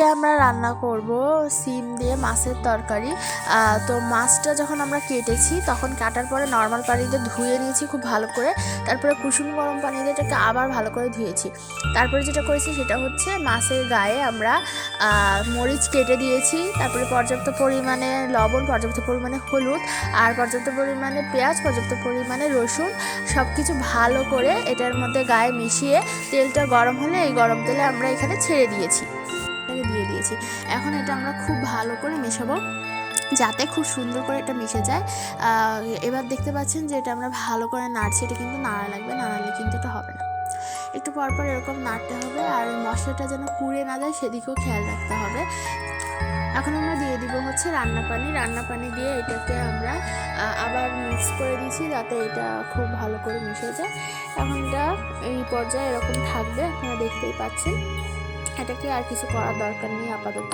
আজকে আমরা রান্না করব সিম দিয়ে মাছের তরকারি। তো মাছটা যখন আমরা কেটেছি তখন কাটার পরে নর্মাল পানিতে ধুয়ে নিয়েছি খুব ভালো করে, তারপরে কুসুম গরম পানিতে এটাকে আবার ভালো করে ধুয়েছি। তারপরে যেটা করেছি সেটা হচ্ছে মাছের গায়ে আমরা মরিচ কেটে দিয়েছি, তারপরে পর্যাপ্ত পরিমাণে লবণ, পর্যাপ্ত পরিমাণে হলুদ, আর পর্যাপ্ত পরিমাণে পেঁয়াজ, পর্যাপ্ত পরিমাণে রসুন সব কিছু ভালো করে এটার মধ্যে গায়ে মিশিয়ে তেলটা গরম হলে এই গরম তেলে আমরা এখানে ছেড়ে দিয়েছি, দিয়ে দিয়েছি। এখন এটা আমরা খুব ভালো করে মেশাবো যাতে খুব সুন্দর করে এটা মিশে যায়। এবার দেখতে পাচ্ছেন যে এটা আমরা ভালো করে নাড়ছি, এটা কিন্তু নাড়া লাগবে, নাড়ালে কিন্তু এটা হবে না। একটু পরপর এরকম নাড়তে হবে, আর মশলাটা যেন পুড়ে না যায় সেদিকেও খেয়াল রাখতে হবে। এখন আমরা দিয়ে দিব হচ্ছে রান্না পানি দিয়ে এটাকে আমরা আবার মিক্স করে দিয়েছি যাতে এটা খুব ভালো করে মিশে যায়। এখন এটা এই পর্যায়ে এরকম থাকবে, আপনারা দেখতেই পাচ্ছেন। এটাকে আর কিছু করার দরকার নেই আপাতত।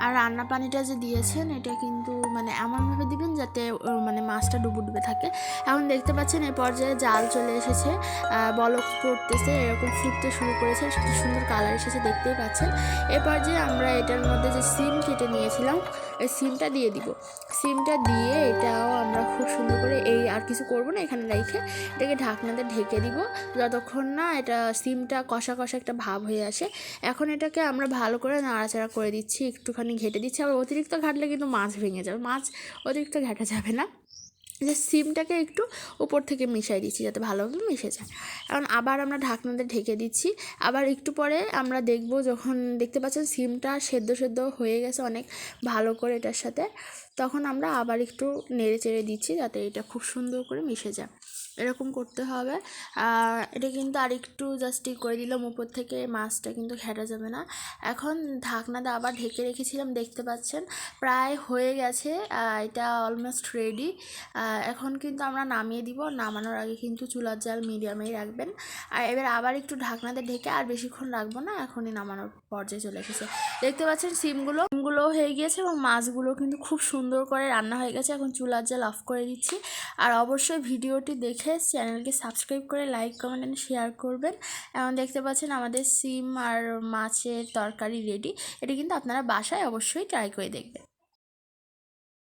আর রান্না পানিটা যে দিয়েছেন এটা কিন্তু মানে এমনভাবে দিবেন যাতে মানে মাছটা ডুবে থাকে। এখন দেখতে পাচ্ছেন এই পর্যায়ে জাল চলে এসেছে, বলক পড়তেছে, এরকম ফুটতে শুরু করেছে, সুন্দর কালার এসেছে দেখতেই পাচ্ছেন। এই পর্যায়ে আমরা এটার মধ্যে যে সিম কেটে নিয়েছিলাম এই সিমটা দিয়ে দিব। সিমটা দিয়ে এটাও আমরা খুব সুন্দর করে আর কিছু করবো না, এখানে রেখে এটাকে ঢাকনাতে ঢেকে দিব যতক্ষণ না এটা সিমটা কষা কষা একটা ভাব হয়ে আসে। এখন এটাকে আমরা ভালো করে নাড়াচাড়া করে দিচ্ছি, একটুখানি ঘেটে দিচ্ছি। আর অতিরিক্ত ঘাটলে কিন্তু মাছ ভেঙে যাবে, মাছ অতিরিক্ত ঘাটা যাবে না। যে সিমটাকে একটু উপর থেকে মিশিয়ে দিচ্ছি যাতে ভালোভাবে মিশে যায়। এখন আবার আমরা ঢাকনাতে ঢেকে দিচ্ছি। আবার একটু পরে আমরা দেখব, যখন দেখতে পাচ্ছেন সিমটা সেদ্ধ হয়ে গেছে অনেক ভালো করে এটার সাথে, তখন আমরা আবার একটু নেড়ে চেড়ে দিচ্ছি যাতে এটা খুব সুন্দর করে মিশে যায়। এরকম করতে হবে। আর এটা কিন্তু আরেকটু জাস্ট করে দিলাম উপর থেকে, মাছটা কিন্তু ঘেটা যাবে না। এখন ঢাকনাটা আবার ঢেকে রেখেছিলাম, দেখতে পাচ্ছেন প্রায় হয়ে গেছে, এটা অলমোস্ট রেডি। এখন কিন্তু আমরা নামিয়ে দিব। নামানোর আগে কিন্তু চুলার জাল মিডিয়ামেই রাখবেন। আর এবার আবার একটু ঢাকনাতে ঢেকে আর বেশিক্ষণ রাখবো না, এখনই নামানোর পর্যায়ে চলে এসেছে। দেখতে পাচ্ছেন সিমগুলো হয়ে গিয়েছে এবং মাছগুলো কিন্তু খুব সুন্দর করে রান্না হয়ে গেছে। এখন চুলার জাল অফ করে দিচ্ছি। আর অবশ্যই ভিডিওটি দেখে চ্যানেলকে সাবস্ক্রাইব করে লাইক, কমেন্ট এন্ড শেয়ার করবেন। এখন দেখতে পাচ্ছেন আমাদের সিম আর মাছের তরকারি রেডি। এটা কিন্তু আপনারা বাসায় অবশ্যই ট্রাই করে দেখবেন।